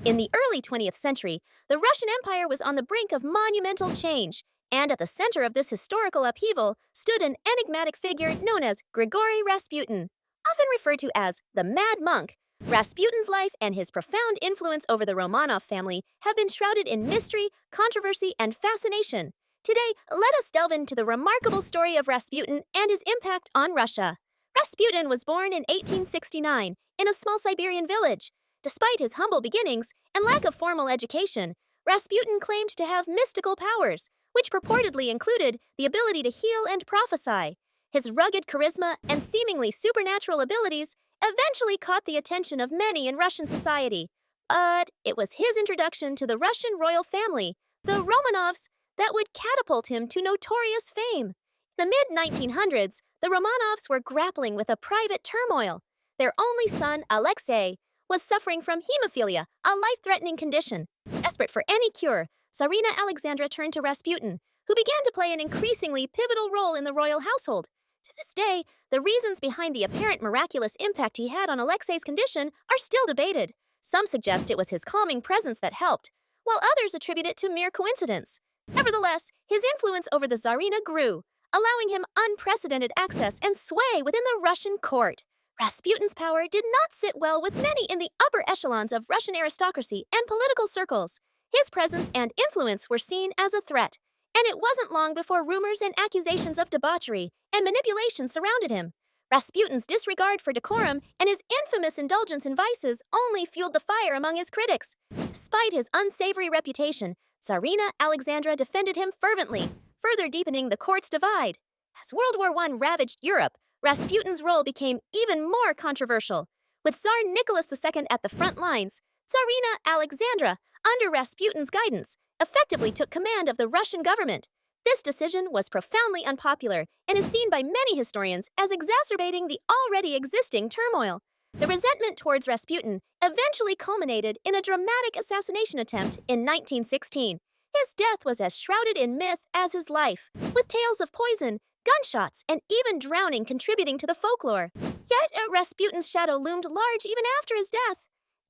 In the early 20th century, the Russian Empire was on the brink of monumental change, and at the center of this historical upheaval stood an enigmatic figure known as Grigory Rasputin. Often referred to as the Mad Monk, Rasputin's life and his profound influence over the Romanov family have been shrouded in mystery, controversy, and fascination. Today, let us delve into the remarkable story of Rasputin and his impact on Russia. Rasputin was born in 1869 in a small Siberian village. Despite his humble beginnings and lack of formal education, Rasputin claimed to have mystical powers, which purportedly included the ability to heal and prophesy. His rugged charisma and seemingly supernatural abilities eventually caught the attention of many in Russian society. But it was his introduction to the Russian royal family, the Romanovs, that would catapult him to notorious fame. In the mid-1900s, the Romanovs were grappling with a private turmoil. Their only son, Alexei, was suffering from hemophilia, a life-threatening condition. Desperate for any cure, Tsarina Alexandra turned to Rasputin, who began to play an increasingly pivotal role in the royal household. To this day, the reasons behind the apparent miraculous impact he had on Alexei's condition are still debated. Some suggest it was his calming presence that helped, while others attribute it to mere coincidence. Nevertheless, his influence over the Tsarina grew, allowing him unprecedented access and sway within the Russian court. Rasputin's power did not sit well with many in the upper echelons of Russian aristocracy and political circles. His presence and influence were seen as a threat, and it wasn't long before rumors and accusations of debauchery and manipulation surrounded him. Rasputin's disregard for decorum and his infamous indulgence in vices only fueled the fire among his critics. Despite his unsavory reputation, Tsarina Alexandra defended him fervently, further deepening the court's divide. As World War I ravaged Europe, Rasputin's role became even more controversial. With Tsar Nicholas II at the front lines, Tsarina Alexandra, under Rasputin's guidance, effectively took command of the Russian government. This decision was profoundly unpopular and is seen by many historians as exacerbating the already existing turmoil. The resentment towards Rasputin eventually culminated in a dramatic assassination attempt in 1916. His death was as shrouded in myth as his life, with tales of poison, gunshots, and even drowning contributing to the folklore. Yet, Rasputin's shadow loomed large even after his death,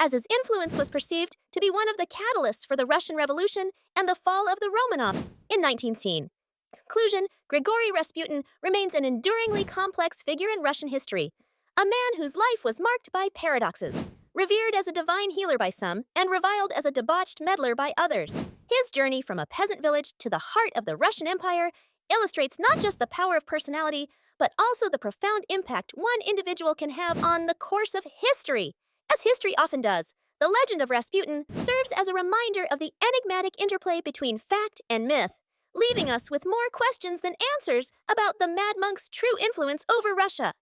as his influence was perceived to be one of the catalysts for the Russian Revolution and the fall of the Romanovs in 1910. Conclusion: Grigory Rasputin remains an enduringly complex figure in Russian history, a man whose life was marked by paradoxes, revered as a divine healer by some and reviled as a debauched meddler by others. His journey from a peasant village to the heart of the Russian Empire illustrates not just the power of personality, but also the profound impact one individual can have on the course of history. As history often does, the legend of Rasputin serves as a reminder of the enigmatic interplay between fact and myth, leaving us with more questions than answers about the Mad Monk's true influence over Russia.